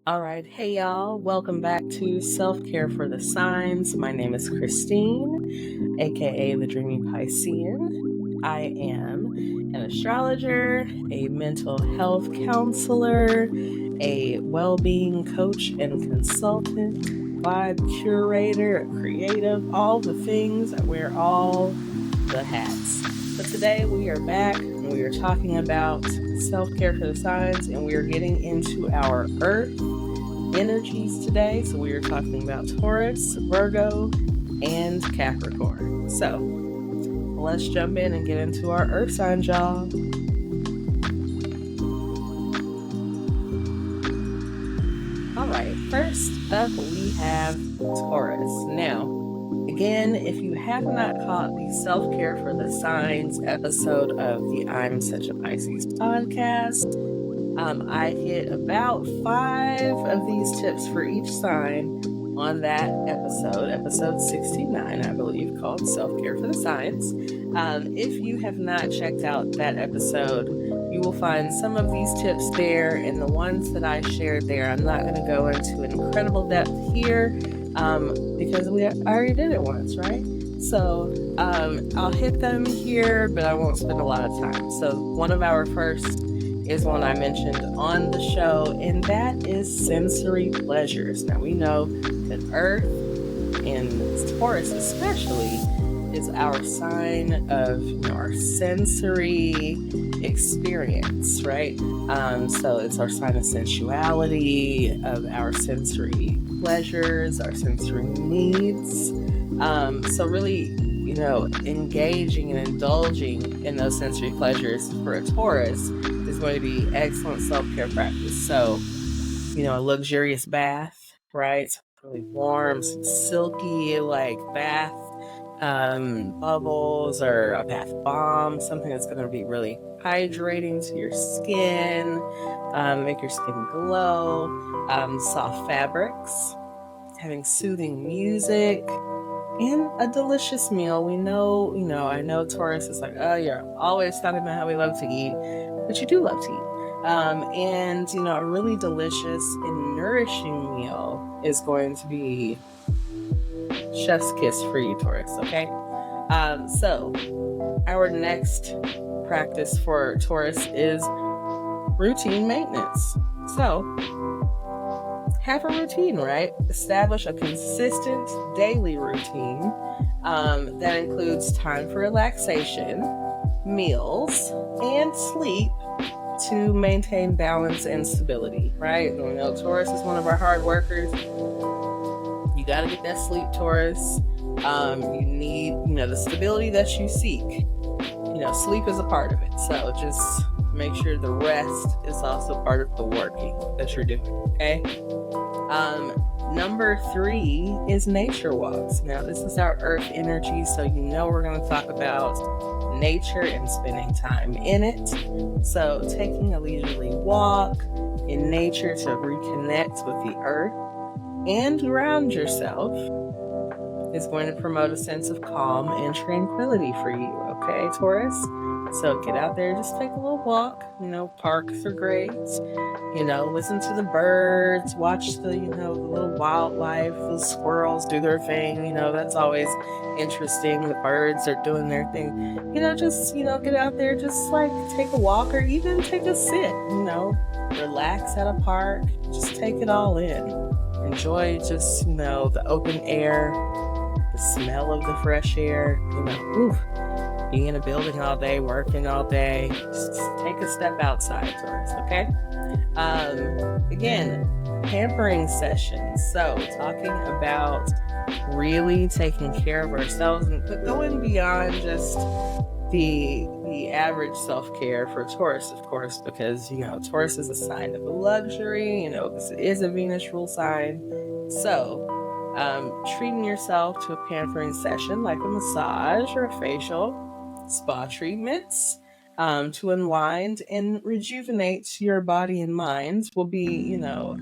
All right. Hey, y'all. Welcome back to Self Care for the Signs. My name is Christine, aka the Dreamy Piscean. I am an astrologer, a mental health counselor, a well-being coach and consultant, vibe curator, a creative, all the things. I wear all the hats. But today we are back and we are talking about self-care for the signs, and we are getting into our Earth energies today. So we are talking about Taurus, Virgo, and Capricorn. So let's jump in and get into our Earth signs, y'all. All right, first up we have Taurus. Now, again, if you have not caught the Self-Care for the Signs episode of the I'm Such a Pisces podcast, I hit about 5 of these tips for each sign on that episode 69, I believe, called Self-Care for the Signs. If you have not checked out that episode, you will find some of these tips there, and the ones that I shared there, I'm not going to go into incredible depth here because I already did it once, right? So I'll hit them here, but I won't spend a lot of time. So one of our first is one I mentioned on the show, and that is sensory pleasures. Now, we know that Earth, and Taurus especially, is our sign of our sensory experience, right? So it's our sign of sensuality, of our sensory pleasures, our sensory needs. So really, engaging and indulging in those sensory pleasures for a Taurus is going to be excellent self-care practice. So, a luxurious bath, right? Really warm, some silky like bath bubbles, or a bath bomb, something that's going to be really hydrating to your skin, make your skin glow, soft fabrics, having soothing music, and a delicious meal. I know Taurus is like, oh, you're always talking about how we love to eat, but you do love to eat. And a really delicious and nourishing meal is going to be chef's kiss for you, Taurus, okay? So our next practice for Taurus is routine maintenance. So have a routine, right? Establish a consistent daily routine that includes time for relaxation, meals, and sleep to maintain balance and stability, right? We know Taurus is one of our hard workers. You got to get that sleep, Taurus. You need, the stability that you seek. Sleep is a part of it. So just make sure the rest is also part of the working that you're doing, okay? Number 3 is nature walks. Now, this is our Earth energy, so we're going to talk about nature and spending time in it. So taking a leisurely walk in nature to reconnect with the Earth and ground yourself is going to promote a sense of calm and tranquility for you, okay, Taurus? So get out there, just take a little walk. Parks are great. Listen to the birds, watch the little wildlife, the squirrels do their thing. That's always interesting. The birds are doing their thing. Just, get out there, just like take a walk or even take a sit, relax at a park, just take it all in. Enjoy just, the open air, the smell of the fresh air, being in a building all day, working all day. Just take a step outside, Taurus, okay? Again, pampering sessions. So talking about really taking care of ourselves, but going beyond just the average self-care for Taurus, of course, because, Taurus is a sign of luxury, this is a Venus rule sign. So treating yourself to a pampering session like a massage or a facial, spa treatments to unwind and rejuvenate your body and mind will be,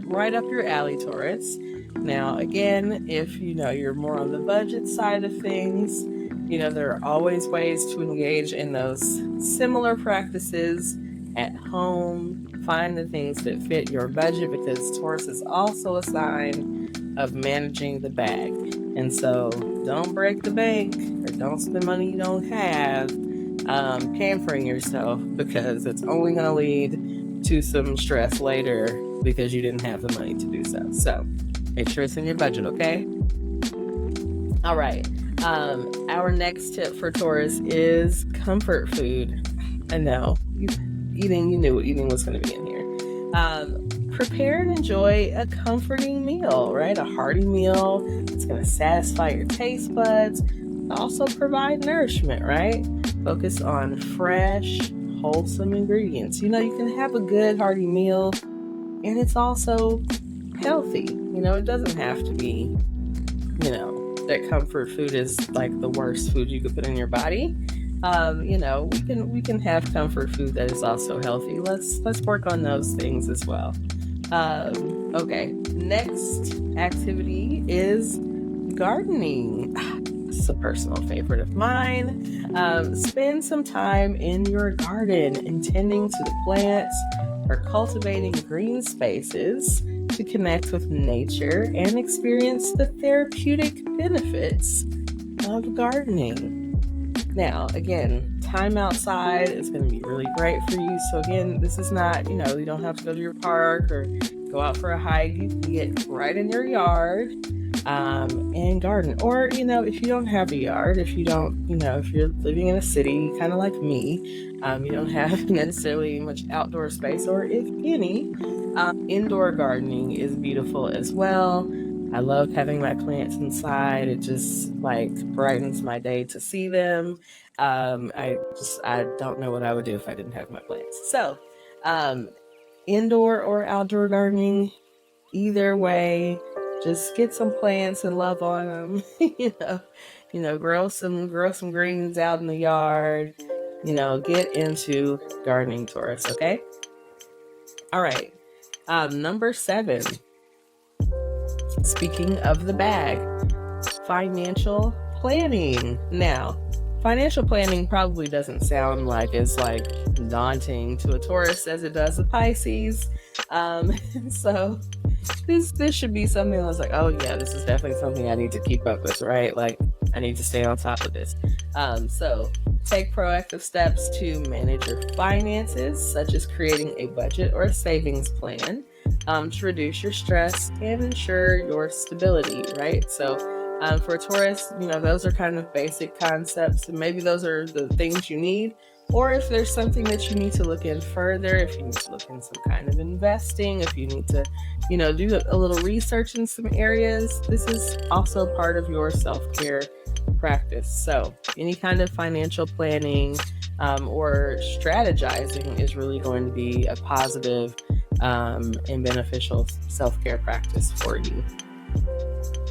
right up your alley, Taurus. Now, again, if, you're more on the budget side of things, there are always ways to engage in those similar practices at home find the things that fit your budget, because Taurus is also a sign of managing the bag. And so don't break the bank or don't spend money you don't have pampering yourself, because it's only going to lead to some stress later because you didn't have the money to do so. So make sure it's in your budget, okay? All right. Our next tip for Taurus is comfort food. I know you knew eating was going to be in here. Prepare and enjoy a comforting meal, right? A hearty meal. It's going to satisfy your taste buds, also provide nourishment, right? Focus on fresh, wholesome ingredients. You can have a good hearty meal and it's also healthy. It doesn't have to be, that comfort food is like the worst food you could put in your body. We can have comfort food that is also healthy. Let's work on those things as well. Okay, next activity is gardening. It's a personal favorite of mine. Spend some time in your garden and tending to the plants or cultivating green spaces to connect with nature and experience the therapeutic benefits of gardening. Now, again, time outside is going to be really great for you. So again, this is not, you don't have to go to your park or go out for a hike. You can get right in your yard and garden. Or, if you don't have a yard, if you're living in a city, kind of like me, you don't have necessarily much outdoor space, or if any, indoor gardening is beautiful as well. I love having my plants inside. It just brightens my day to see them. I don't know what I would do if I didn't have my plants. So, indoor or outdoor gardening, either way, just get some plants and love on them. Grow some greens out in the yard. Get into gardening, Taurus. Okay. All right. Number 7. Speaking of the bag, financial planning. Now, financial planning probably doesn't sound as daunting to a Taurus as it does a Pisces. So this should be something that's oh yeah, this is definitely something I need to keep up with, right? I need to stay on top of this. So take proactive steps to manage your finances, such as creating a budget or a savings plan, to reduce your stress and ensure your stability, right? So for Taurus, those are kind of basic concepts, and maybe those are the things you need. Or if there's something that you need to look in further, if you need to look in some kind of investing, if you need to, do a little research in some areas, this is also part of your self-care practice. So any kind of financial planning or strategizing is really going to be a positive and beneficial self-care practice for you.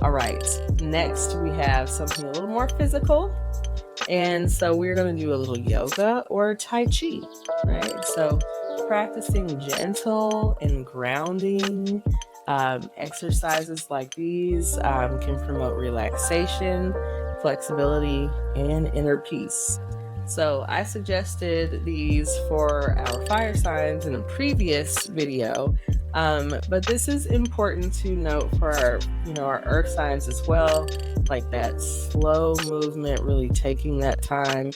All right, next we have something a little more physical. And so we're going to do a little yoga or Tai Chi, right? So practicing gentle and grounding exercises like these can promote relaxation, flexibility, and inner peace. So I suggested these for our fire signs in a previous video, but this is important to note for our earth signs as well, like that slow movement, really taking that time,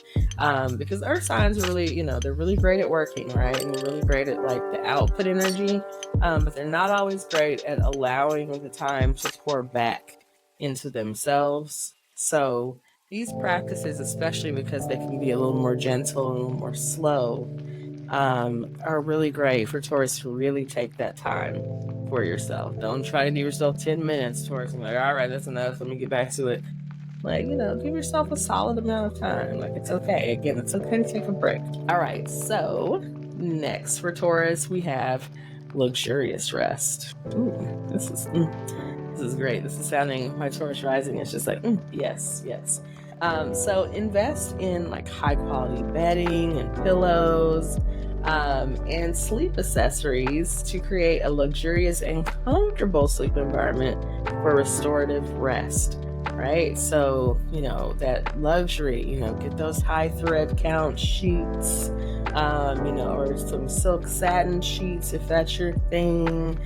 because earth signs are really, they're really great at working, right? And they're really great at the output energy, but they're not always great at allowing the time to pour back into themselves. So these practices, especially because they can be a little more gentle and a little more slow, are really great for Taurus to really take that time for yourself. Don't try to give yourself 10 minutes, Taurus, and all right, that's enough, let me get back to it. Give yourself a solid amount of time. It's okay. Again, it's okay to take a break. All right, so next for Taurus, we have luxurious rest. Ooh, this is great. This is sounding, my Taurus rising is just yes. So invest in high quality bedding and pillows and sleep accessories to create a luxurious and comfortable sleep environment for restorative rest, right? So, that luxury, get those high thread count sheets, or some silk satin sheets if that's your thing.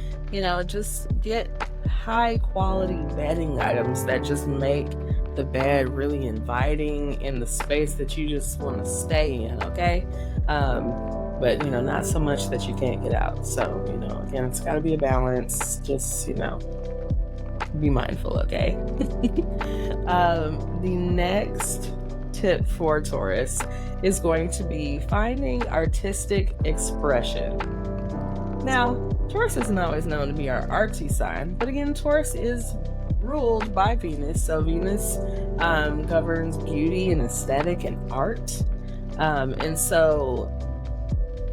Just get high quality bedding items that just make the bed really inviting in the space that you just want to stay in, okay? But not so much that you can't get out. So, again, it's got to be a balance. Just, be mindful, okay? The next tip for Taurus is going to be finding artistic expression. Now, Taurus isn't always known to be our artsy sign, but again, Taurus is ruled by Venus. So Venus governs beauty and aesthetic and art. And so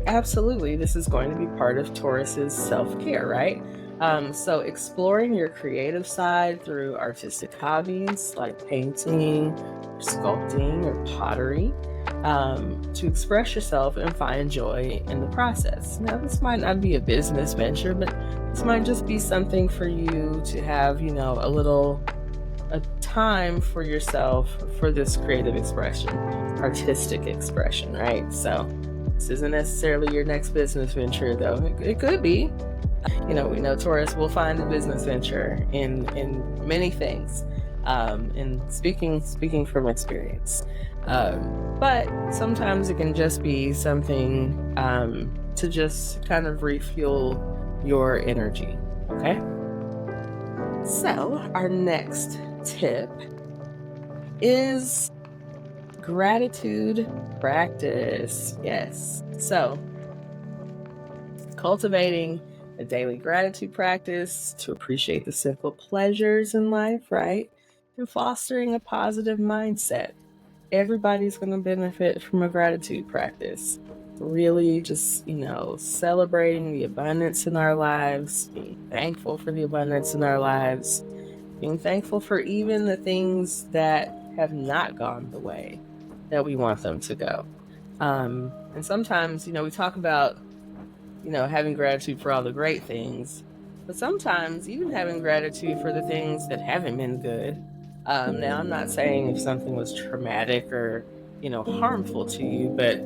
absolutely, this is going to be part of Taurus's self-care, right? So exploring your creative side through artistic hobbies like painting, sculpting, or pottery, to express yourself and find joy in the process. Now, this might not be a business venture, but this might just be something for you to have, a time for yourself for this creative expression, artistic expression, right? So this isn't necessarily your next business venture, though. It could be. We know Taurus will find a business venture in many things, and speaking from experience. But sometimes it can just be something to just kind of refuel your energy, okay? So our next tip is gratitude practice. Yes. So cultivating a daily gratitude practice to appreciate the simple pleasures in life, right? And fostering a positive mindset. Everybody's going to benefit from a gratitude practice. Really just, celebrating the abundance in our lives, being thankful for the abundance in our lives, being thankful for even the things that have not gone the way that we want them to go. And sometimes, we talk about having gratitude for all the great things, but sometimes even having gratitude for the things that haven't been good. Now, I'm not saying if something was traumatic or, harmful to you, but,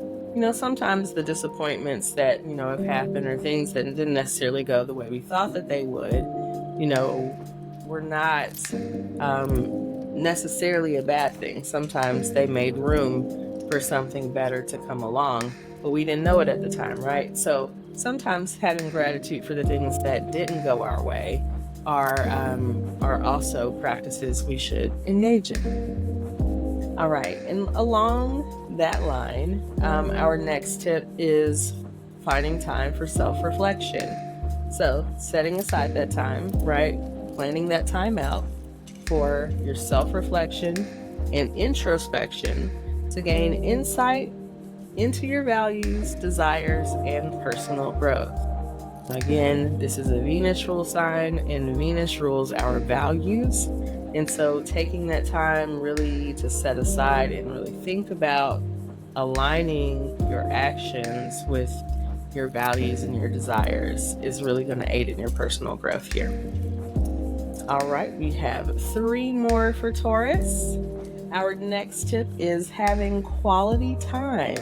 sometimes the disappointments that, have happened or things that didn't necessarily go the way we thought that they would, were not necessarily a bad thing. Sometimes they made room for something better to come along, but we didn't know it at the time, right? So sometimes having gratitude for the things that didn't go our way are also practices we should engage in. All right, and along that line, our next tip is finding time for self-reflection. So setting aside that time, right? Planning that time out for your self-reflection and introspection to gain insight into your values, desires, and personal growth. Again, this is a Venus rule sign, and Venus rules our values. And so taking that time really to set aside and really think about aligning your actions with your values and your desires is really going to aid in your personal growth here. All right, we have 3 more for Taurus. Our next tip is having quality time.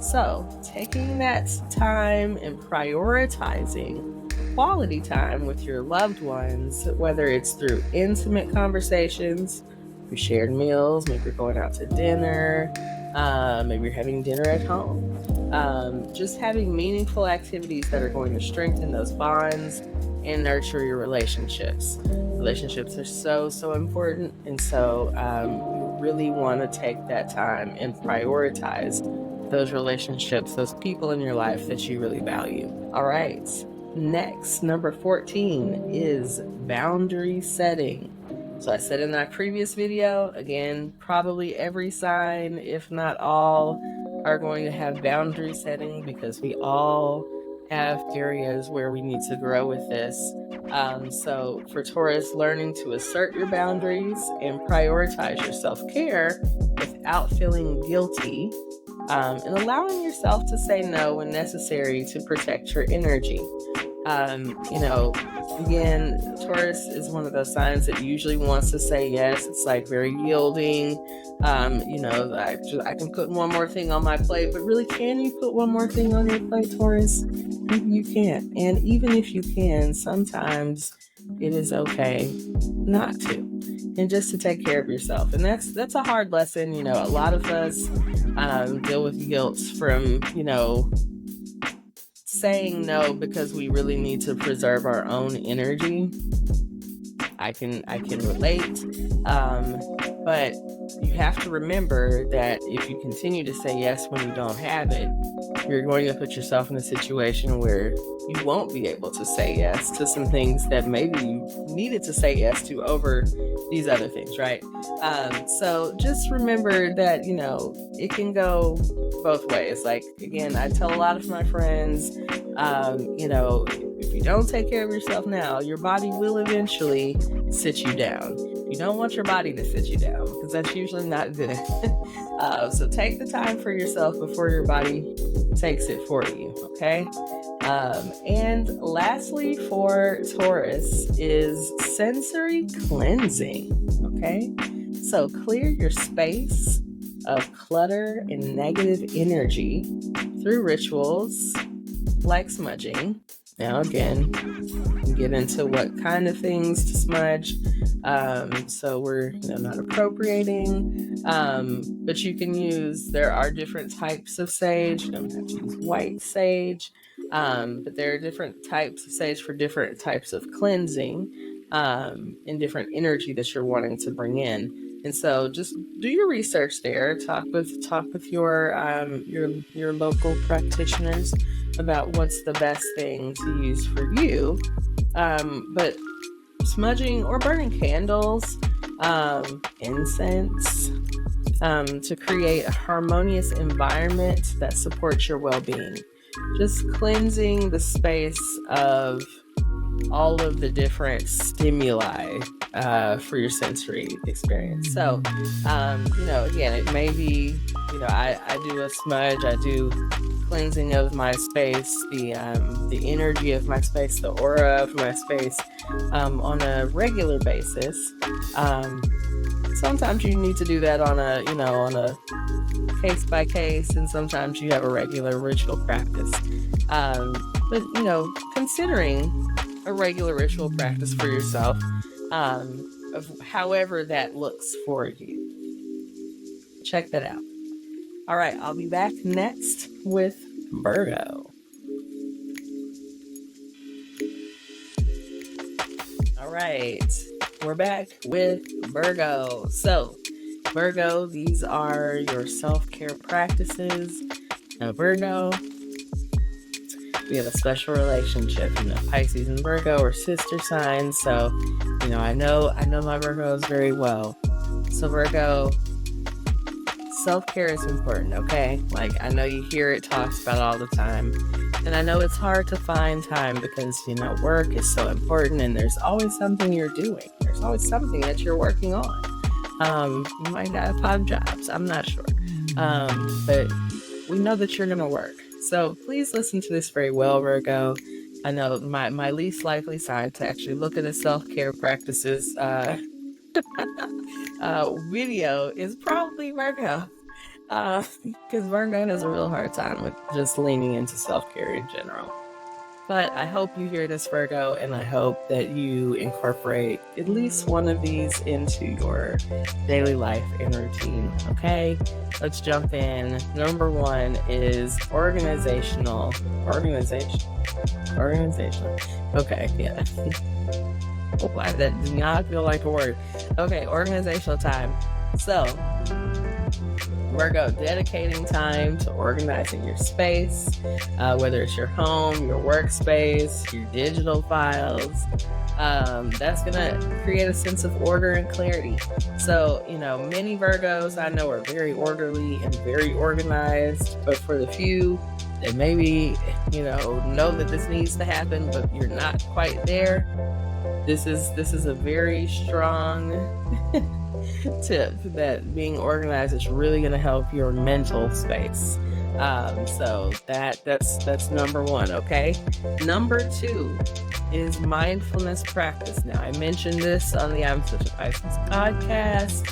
So taking that time and prioritizing quality time with your loved ones, whether it's through intimate conversations, through shared meals, maybe you're going out to dinner, maybe you're having dinner at home, just having meaningful activities that are going to strengthen those bonds and nurture your relationships. Relationships are so important, and so you really want to take that time and prioritize those relationships, those people in your life that you really value. All right, next, number 14 is boundary setting. So I said in that previous video, again, probably every sign, if not all, are going to have boundary setting because we all have areas where we need to grow with this. So for Taurus, learning to assert your boundaries and prioritize your self-care without feeling guilty, and allowing yourself to say no when necessary to protect your energy. You know, again, Taurus is one of those signs that usually wants to say yes. It's like very yielding. I can put one more thing on my plate, but really, can you put one more thing on your plate, Taurus? Maybe you can't. And even if you can, sometimes it is okay not to, and just to take care of yourself. And that's a hard lesson. A lot of us deal with guilt from saying no because we really need to preserve our own energy. I can relate, but you have to remember that if you continue to say yes when you don't have it, you're going to put yourself in a situation where you won't be able to say yes to some things that maybe you needed to say yes to over these other things, right? So just remember that, it can go both ways. Like, again, I tell a lot of my friends, if you don't take care of yourself now, your body will eventually sit you down. You don't want your body to sit you down because that's usually not good. So take the time for yourself before your body takes it for you, okay? And lastly for Taurus is sensory cleansing, okay? So clear your space of clutter and negative energy through rituals like smudging. Now, again, we get into what kind of things to smudge. So we're not appropriating, but you can there are different types of sage. You don't have to use white sage, but there are different types of sage for different types of cleansing, and different energy that you're wanting to bring in. And so just do your research there. Talk with your local practitioners about what's the best thing to use for you. But smudging or burning candles, incense, to create a harmonious environment that supports your well-being. Just cleansing the space of all of the different stimuli for your sensory experience. So, again, it may be, I do a smudge, I do cleansing of my space, the energy of my space, the aura of my space, on a regular basis. Sometimes you need to do that on a case by case, and sometimes you have a regular ritual practice. But considering a regular ritual practice for yourself, of however that looks for you. Check that out. All right, I'll be back next with Virgo. All right, we're back with Virgo. So, Virgo, these are your self-care practices. Now, Virgo, we have a special relationship. Pisces and Virgo are sister signs, so I know my Virgos very well. So Virgo, self-care is important, okay? Like, I know you hear it talked about all the time, and I know it's hard to find time because work is so important, and there's always something you're doing. There's always something that you're working on. You might have 5 jobs, I'm not sure, but we know that you're gonna work. So please listen to this very well, Virgo. I know my least likely sign to actually look at a self-care practices video is probably Virgo, because Virgo has a real hard time with just leaning into self-care in general. But I hope you hear this, Virgo, and I hope that you incorporate at least one of these into your daily life and routine, okay? Let's jump in. Number 1 is organizational. Okay, yeah. Why that does not feel like a word. Okay, organizational time. So, Virgo, dedicating time to organizing your space, whether it's your home, your workspace, your digital files. That's going to create a sense of order and clarity. So, many Virgos I know are very orderly and very organized, but for the few that maybe, know that this needs to happen, but you're not quite there, this is a very strong tip that being organized is really going to help your mental space. So that's number one, okay? Number two is mindfulness practice. Now, I mentioned this on the I'm Such a Pisces podcast,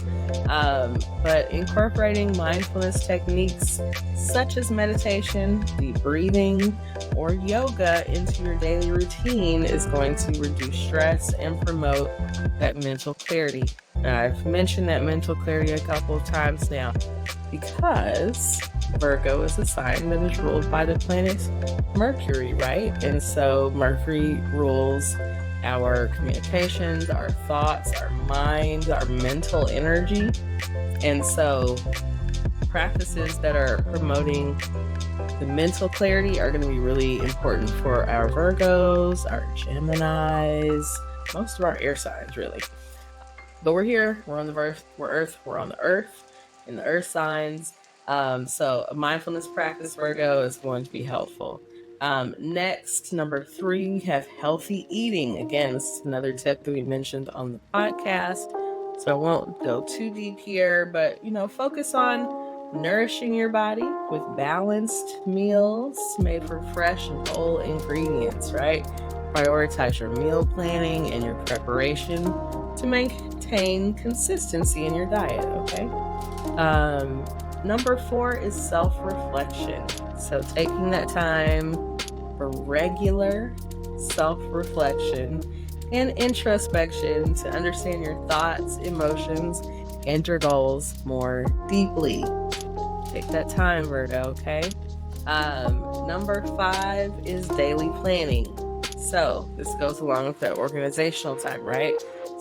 but incorporating mindfulness techniques such as meditation, deep breathing, or yoga into your daily routine is going to reduce stress and promote that mental clarity. Now, I've mentioned that mental clarity a couple of times now because Virgo is a sign that is ruled by the planet Mercury, right? And so Mercury rules our communications, our thoughts, our minds, our mental energy. And so practices that are promoting the mental clarity are going to be really important for our Virgos, our Geminis, most of our air signs, really. But we're here, we're on the Earth, we're on the Earth, in the Earth signs. So a mindfulness practice, Virgo, is going to be helpful. Next, number 3, we have healthy eating. Again, this is another tip that we mentioned on the podcast, so I won't go too deep here, but, focus on nourishing your body with balanced meals made from fresh and whole ingredients, right? Prioritize your meal planning and your preparation to maintain consistency in your diet, okay? Number 4 is self-reflection. So taking that time for regular self-reflection and introspection to understand your thoughts, emotions, and your goals more deeply. Take that time, Virgo, okay? Number 5 is daily planning. So this goes along with that organizational time, right?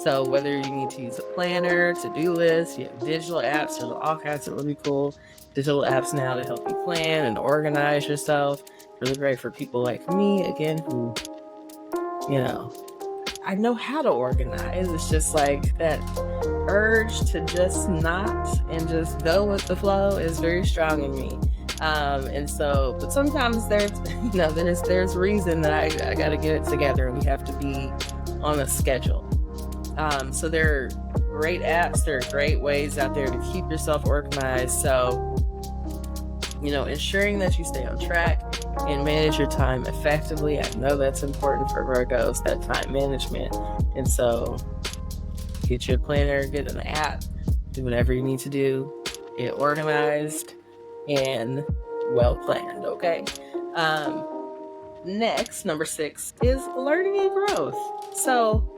So whether you need to use a planner, to-do list, you have digital apps, there's all kinds of really cool digital apps now to help you plan and organize yourself. Really great for people like me, again, who, I know how to organize. It's just like that urge to just not and just go with the flow is very strong in me. And so, but sometimes there's reason that I got to get it together and we have to be on a schedule. So there are great apps, there are great ways out there to keep yourself organized. So, ensuring that you stay on track and manage your time effectively. I know that's important for Virgos, that time management. And so get your planner, get an app, do whatever you need to do, get organized and well planned, okay? Next, number 6 is learning and growth. So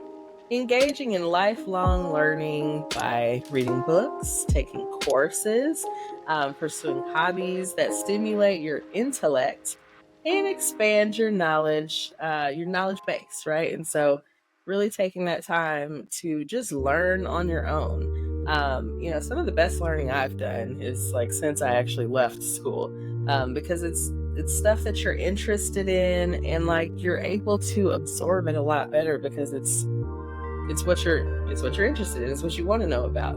engaging in lifelong learning by reading books, taking courses, pursuing hobbies that stimulate your intellect and expand your knowledge base, right? And so really taking that time to just learn on your own. Some of the best learning I've done is like since I actually left school, because it's stuff that you're interested in and like you're able to absorb it a lot better because it's what you're interested in. It's what you want to know about.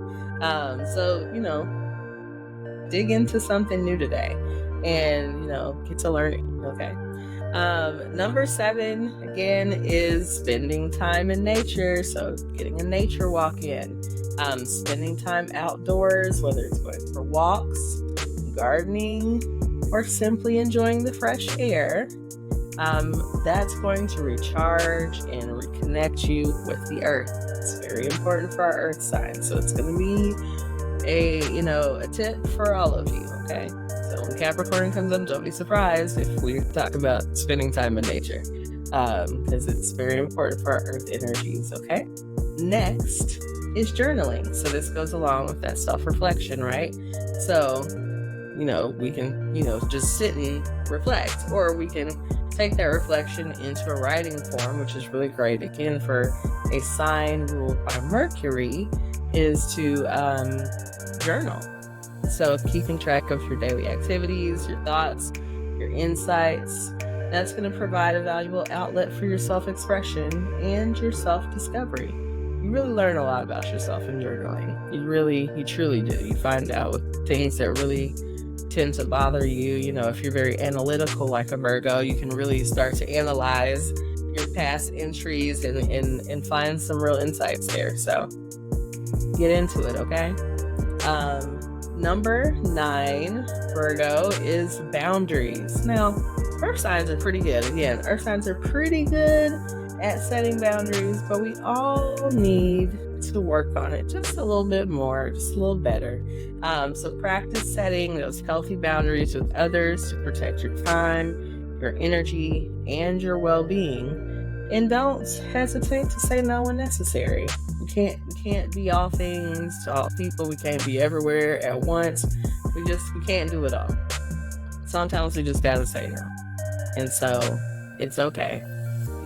So dig into something new today and get to learning. Okay. Number 7 again is spending time in nature. So getting a nature walk in, spending time outdoors, whether it's going for walks, gardening, or simply enjoying the fresh air. That's going to recharge and reconnect you with the earth. It's very important for our earth sign. So it's going to be a tip for all of you, okay? So when Capricorn comes up, don't be surprised if we talk about spending time in nature, because it's very important for our earth energies, okay? Next is journaling. So this goes along with that self-reflection, right? So, we can, just sit and reflect, or we can take that reflection into a writing form, which is really great. Again, for a sign ruled by Mercury is to journal. So keeping track of your daily activities, your thoughts, your insights, that's going to provide a valuable outlet for your self-expression and your self-discovery. You really learn a lot about yourself in journaling. You truly do. You find out things that really tend to bother you. If you're very analytical like a Virgo, you can really start to analyze your past entries and find some real insights there. So get into it, okay? Number 9, Virgo, is boundaries. Now, earth signs are pretty good. Again, earth signs are pretty good at setting boundaries, but we all need to work on it just a little bit more, just a little better. So practice setting those healthy boundaries with others to protect your time, your energy, and your well-being. And don't hesitate to say no when necessary. We can't be all things to all people. We can't be everywhere at once. We can't do it all. Sometimes we just gotta say no. And so it's okay.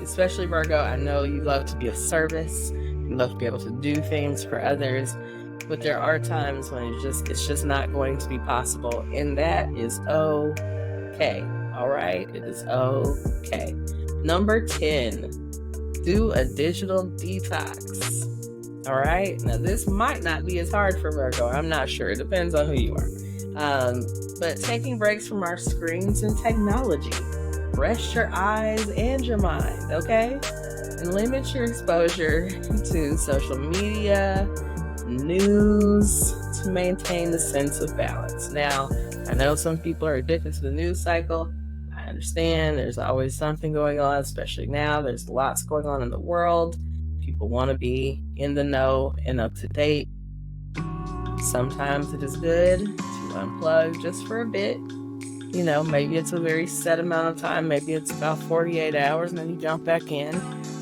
Especially Virgo, I know you love to be of service. You love to be able to do things for others. But there are times when it's just not going to be possible. And that is okay. All right? It is okay. Number 10, do a digital detox. All right? Now, this might not be as hard for Virgo. I'm not sure. It depends on who you are. But taking breaks from our screens and technology. Rest your eyes and your mind, okay? And limit your exposure to social media, news, to maintain the sense of balance. Now, I know some people are addicted to the news cycle. I understand there's always something going on, especially now. There's lots going on in the world. People want to be in the know and up to date. Sometimes it is good to unplug just for a bit. You know, maybe it's a very set amount of time. Maybe it's about 48 hours and then you jump back in.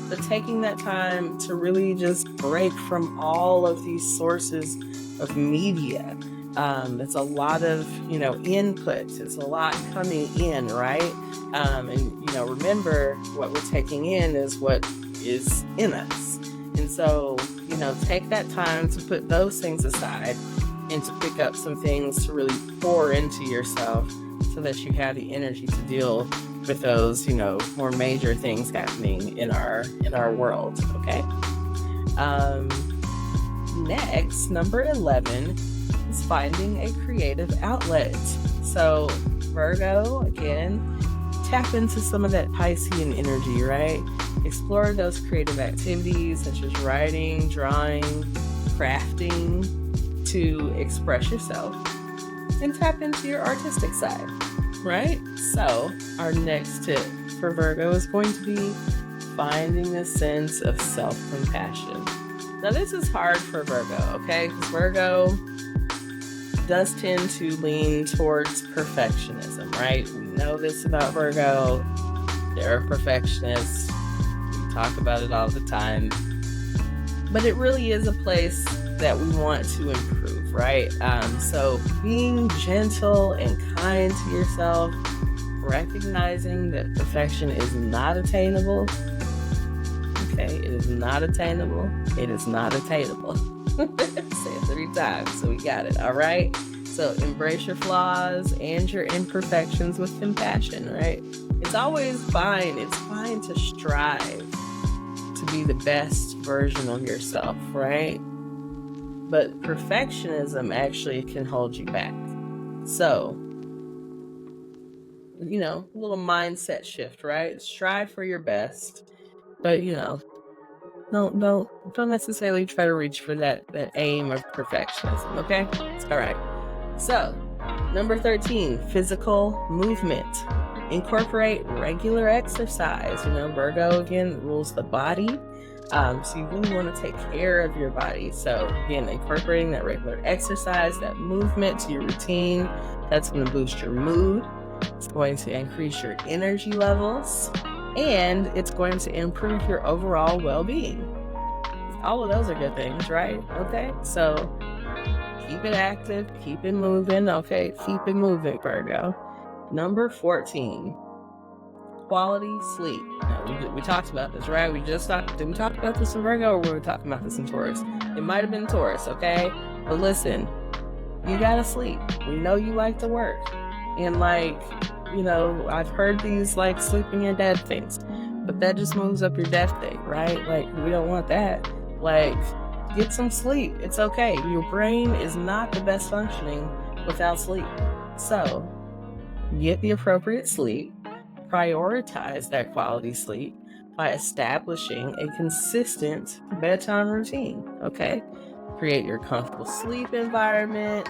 But taking that time to really just break from all of these sources of media. It's a lot of, inputs. It's a lot coming in, right? And remember, what we're taking in is what is in us. And so, take that time to put those things aside and to pick up some things to really pour into yourself so that you have the energy to deal with those, more major things happening in our world, okay? Next, number 11 is finding a creative outlet. So Virgo, again, tap into some of that Piscean energy, right? Explore those creative activities such as writing, drawing, crafting to express yourself and tap into your artistic side, right? So our next tip for Virgo is going to be finding a sense of self-compassion. Now, this is hard for Virgo, okay? Because Virgo does tend to lean towards perfectionism, right? We know this about Virgo. They're perfectionists. We talk about it all the time. But it really is a place that we want to improve, right? So being gentle and kind to yourself, recognizing that perfection is not attainable. Okay, it is not attainable. It is not attainable. Say it 3 times so we got it, all right? So embrace your flaws and your imperfections with compassion, right? It's always fine. It's fine to strive to be the best version of yourself, right? But perfectionism actually can hold you back. So, a little mindset shift, right? Strive for your best, but don't necessarily try to reach for that aim of perfectionism, okay? It's all right. So, number 13, physical movement. Incorporate regular exercise. Virgo, again, rules the body. So you really want to take care of your body. So again, incorporating that regular exercise, that movement to your routine, that's going to boost your mood. It's going to increase your energy levels, and it's going to improve your overall well-being. All of those are good things, right? Okay, so keep it active, keep it moving. Okay, keep it moving, Virgo. Number 14, quality sleep. Now, we talked about this, right? Did we talk about this in Virgo, or were we talking about this in Taurus? It might have been Taurus, okay? But listen, you gotta sleep. We know you like to work. And I've heard these sleeping your dead things, but that just moves up your death date, right? We don't want that. Get some sleep. It's okay. Your brain is not the best functioning without sleep. So get the appropriate sleep. Prioritize that quality sleep by establishing a consistent bedtime routine, okay? Create your comfortable sleep environment.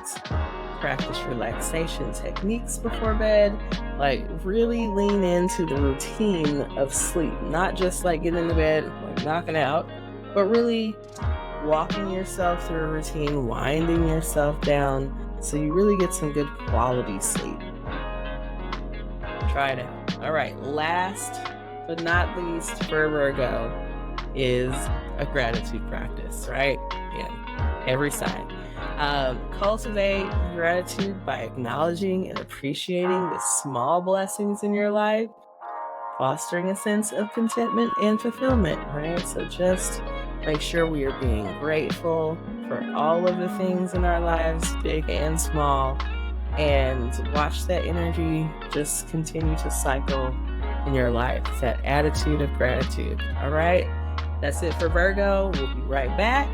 practice relaxation techniques before bed. Like, really lean into the routine of sleep, not just like getting into bed, like knocking out, but really walking yourself through a routine, winding yourself down so you really get some good quality sleep. Try it out. All right, last but not least for Virgo is a gratitude practice, right? Yeah, every sign. Cultivate gratitude by acknowledging and appreciating the small blessings in your life, fostering a sense of contentment and fulfillment, right? So just make sure we are being grateful for all of the things in our lives, big and small, and watch that energy just continue to cycle in your life. It's that attitude of gratitude. All right, that's it for Virgo. We'll be right back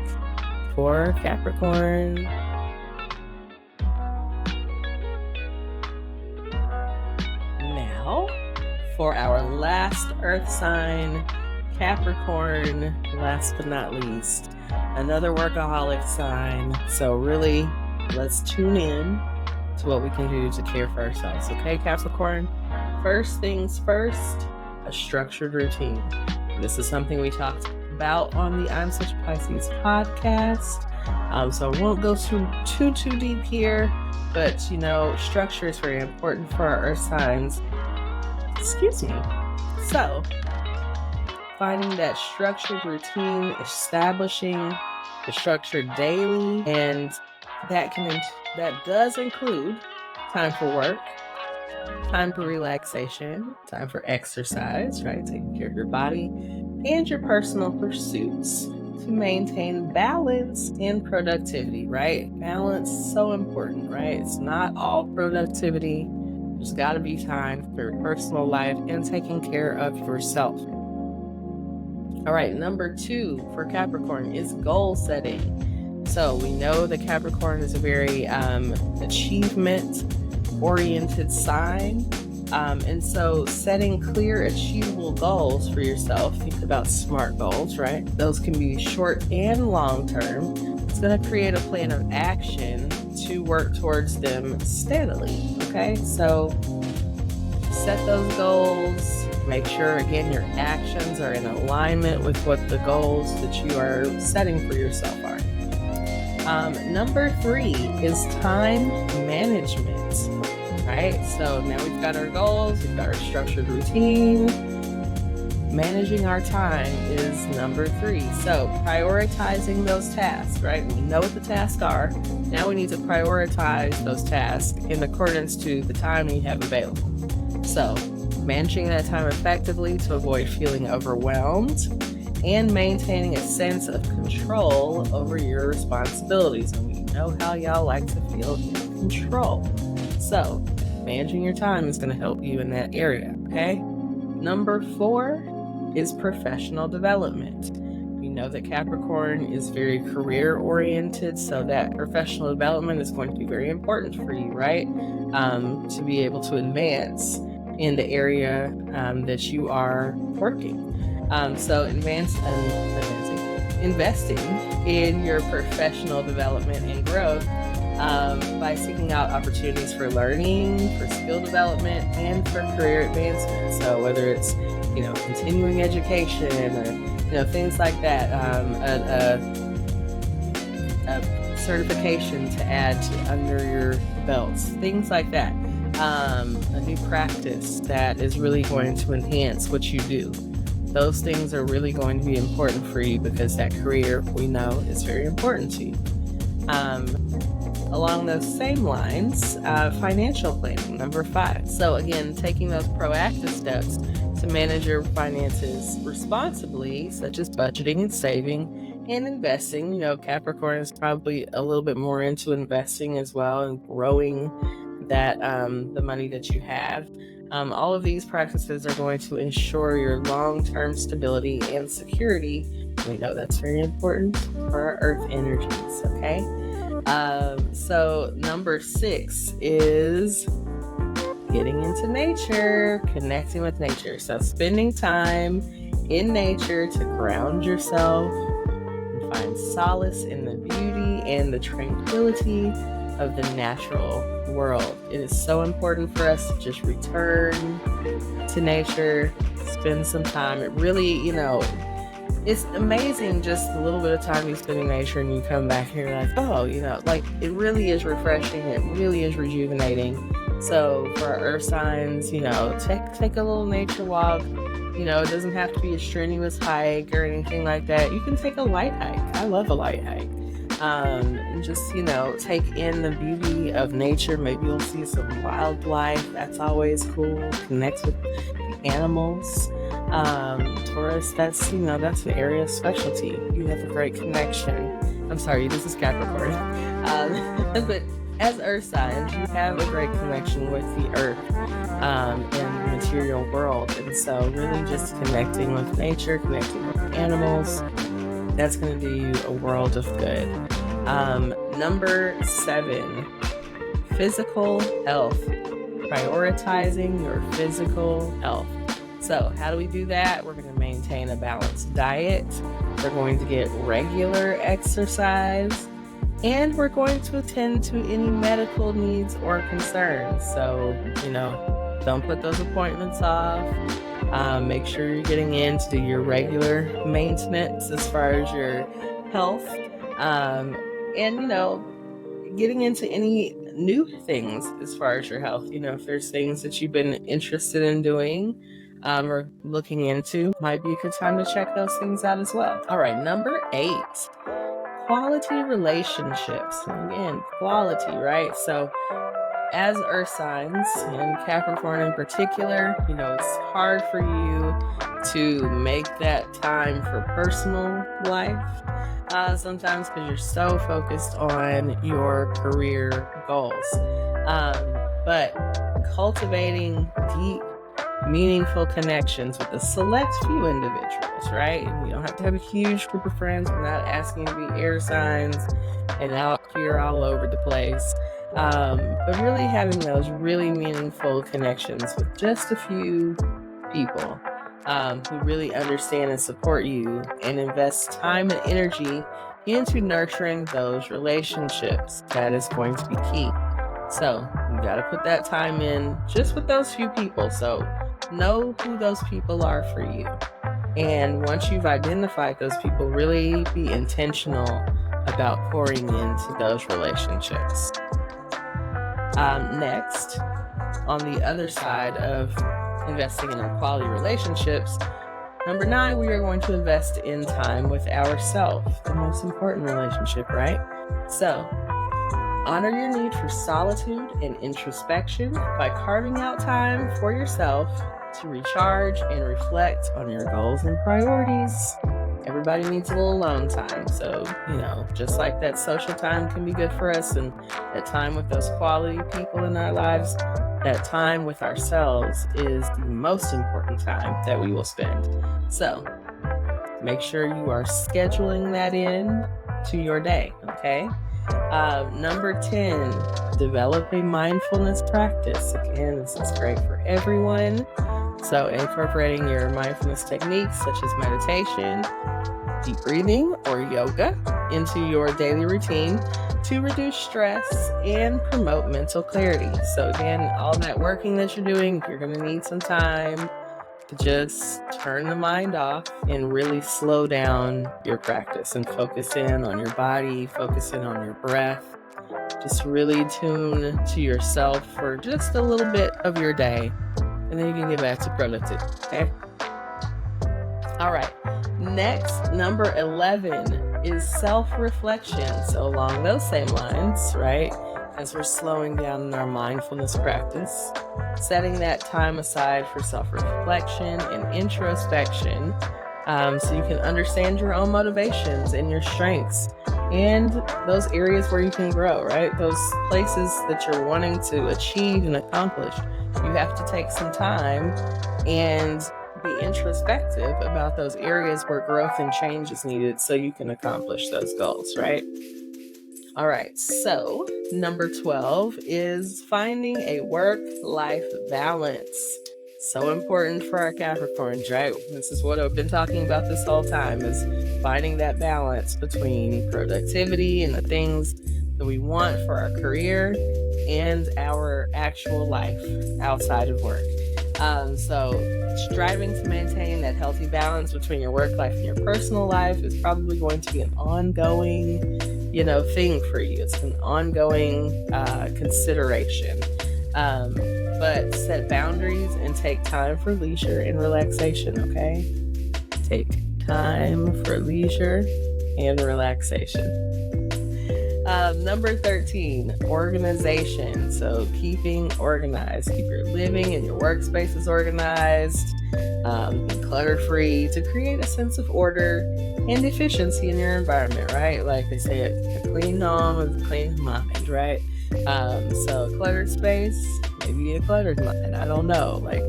for Capricorn. Now, for our last Earth sign, Capricorn, last but not least, another workaholic sign. So really, let's tune in to what we can do to care for ourselves. Okay, Capricorn? First things first, a structured routine. This is something we talked about on the I'm Such a Pisces podcast. So I won't go too deep here, but structure is very important for our Earth signs. Excuse me. So, finding that structured routine, establishing the structure daily, and that does include time for work, time for relaxation, time for exercise, right? Taking care of your body and your personal pursuits to maintain balance and productivity, right? Balance is so important, right? It's not all productivity. There's got to be time for your personal life and taking care of yourself. All right, number 2 for Capricorn is goal setting. So we know that Capricorn is a very achievement-oriented sign. And so setting clear, achievable goals for yourself. Think about SMART goals, right? Those can be short and long term. It's going to create a plan of action to work towards them steadily. Okay, so set those goals. Make sure, again, your actions are in alignment with what the goals that you are setting for yourself are. Number 3 is time management. Right? So now we've got our goals, we've got our structured routine. Managing our time is number 3. So prioritizing those tasks, right? We know what the tasks are. Now we need to prioritize those tasks in accordance to the time we have available. So managing that time effectively to avoid feeling overwhelmed and maintaining a sense of control over your responsibilities. And we know how y'all like to feel in control. So managing your time is going to help you in that area, okay? Number 4 is professional development. We know that Capricorn is very career-oriented, so that professional development is going to be very important for you, right? To be able to advance in the area that you are working. So investing in your professional development and growth by seeking out opportunities for learning, for skill development, and for career advancement. So whether it's, continuing education or, things like that, a certification to add to under your belts, things like that. A new practice that is really going to enhance what you do. Those things are really going to be important for you because that career, we know, is very important to you. Along those same lines, financial planning, number 5. So again, taking those proactive steps to manage your finances responsibly, such as budgeting and saving and investing. Capricorn is probably a little bit more into investing as well and growing that the money that you have. All of these practices are going to ensure your long-term stability and security. We know that's very important for our earth energies, okay? So number 6 is getting into nature, connecting with nature. So spending time in nature to ground yourself and find solace in the beauty and the tranquility of the natural world. It is so important for us to just return to nature, spend some time. It really, it's amazing just the little bit of time you spend in nature and you come back and you're like, oh, like it really is refreshing. It really is rejuvenating. So for our earth signs, take a little nature walk. It doesn't have to be a strenuous hike or anything like that. You can take a light hike. I love a light hike. And just, take in the beauty of nature. Maybe you'll see some wildlife. That's always cool. Connect with animals. Taurus, that's an area of specialty. You have a great connection. I'm sorry, this is Capricorn. But as earth signs, you have a great connection with the earth and the material world. And so really just connecting with nature, connecting with animals, that's going to do you a world of good. Number 7, physical health. Prioritizing your physical health. So how do we do that? We're going to maintain a balanced diet. We're going to get regular exercise. And we're going to attend to any medical needs or concerns. So, don't put those appointments off. Make sure you're getting in to do your regular maintenance as far as your health. And, getting into any new things as far as your health. If there's things that you've been interested in doing or looking into, might be a good time to check those things out as well. All right, number 8. Quality relationships. Again, quality, right? So as earth signs, and Capricorn in particular, it's hard for you to make that time for personal life sometimes because you're so focused on your career goals. But cultivating deep, meaningful connections with a select few individuals, right? And you don't have to have a huge group of friends. We're not asking to be air signs and out here all over the place. But really having those really meaningful connections with just a few people who really understand and support you and invest time and energy into nurturing those relationships. That is going to be key. So you got to put that time in just with those few people. So know who those people are for you. And once you've identified those people, really be intentional about pouring into those relationships. Next, on the other side of investing in our quality relationships, number 9, we are going to invest in time with ourselves, the most important relationship, right? So honor your need for solitude and introspection by carving out time for yourself to recharge and reflect on your goals and priorities. Everybody needs a little alone time. So, just like that social time can be good for us, and that time with those quality people in our lives, that time with ourselves is the most important time that we will spend. So make sure you are scheduling that in to your day, okay? Number 10, develop a mindfulness practice. Again, this is great for everyone. So incorporating your mindfulness techniques such as meditation, deep breathing, or yoga into your daily routine to reduce stress and promote mental clarity. So again, all that working that you're doing, you're going to need some time to just turn the mind off and really slow down your practice and focus in on your body, focus in on your breath. Just really tune to yourself for just a little bit of your day, and then you can get back to productivity, okay? All right, next, number 11 is self-reflection. So along those same lines, right, as we're slowing down in our mindfulness practice, setting that time aside for self-reflection and introspection so you can understand your own motivations and your strengths and those areas where you can grow, right? Those places that you're wanting to achieve and accomplish. You have to take some time and be introspective about those areas where growth and change is needed so you can accomplish those goals, right? All right, so number 12 is finding a work-life balance. So important for our Capricorns, right? This is what I've been talking about this whole time, is finding that balance between productivity and the things that we want for our career and our actual life outside of work. So striving to maintain that healthy balance between your work life and your personal life is probably going to be an ongoing, thing for you. It's an ongoing consideration. But set boundaries and take time for leisure and relaxation, okay? Take time for leisure and relaxation. Number 13, organization. So keeping organized. Keep your living and your workspaces organized, be clutter-free to create a sense of order and efficiency in your environment, right? Like they say, a clean home is a clean mind, right? So cluttered space, maybe a cluttered mind. I don't know. Like,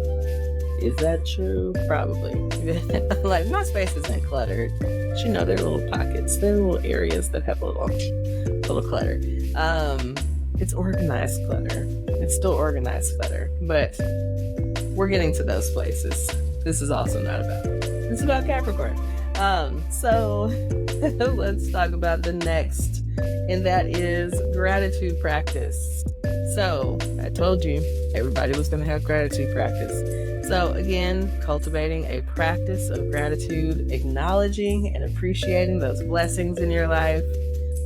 is that true? Probably. Like, my space isn't cluttered. But there are little pockets. There are little areas that have a little clutter. It's organized clutter. It's still organized clutter, but we're getting to those places. This is also not about. It's about Capricorn. So let's talk about the next, and that is gratitude practice. So I told you everybody was going to have gratitude practice. So again, cultivating a practice of gratitude, acknowledging and appreciating those blessings in your life,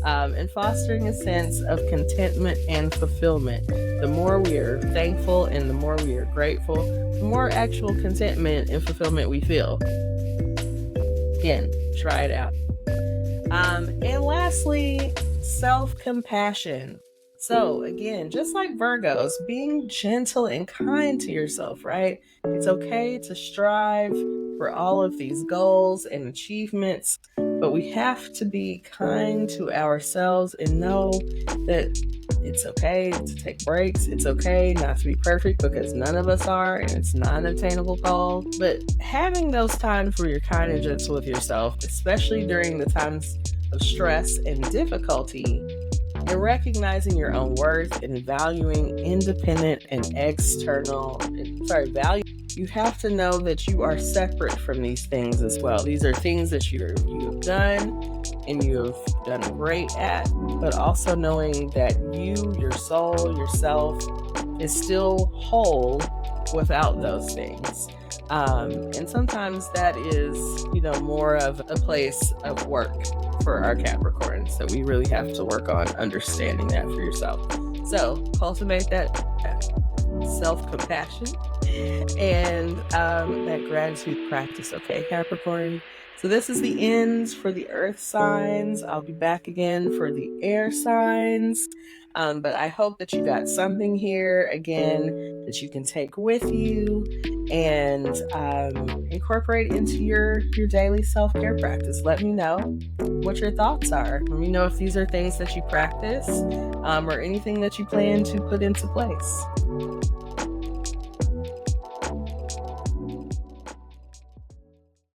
and fostering a sense of contentment and fulfillment. The more we are thankful and the more we are grateful, the more actual contentment and fulfillment we feel. Again, try it out. And lastly, self-compassion. So again, just like Virgos, being gentle and kind to yourself, right? It's okay to strive for all of these goals and achievements, but we have to be kind to ourselves and know that it's okay to take breaks. It's okay not to be perfect, because none of us are, and it's not an attainable goal. But having those times where you're kind and gentle with yourself, especially during the times of stress and difficulty, and recognizing your own worth and valuing independent and value. You have to know that you are separate from these things as well. These are things that you have done and you have done great at, but also knowing that you, your soul, yourself is still whole without those things. And sometimes that is, more of a place of work for our Capricorns. So we really have to work on understanding that for yourself. So cultivate that self-compassion and that gratitude practice, okay, Capricorn? So this is the ends for the earth signs. I'll be back again for the air signs. But I hope that you got something here, again, that you can take with you and incorporate into your daily self-care practice. Let me know what your thoughts are. Let me know if these are things that you practice or anything that you plan to put into place.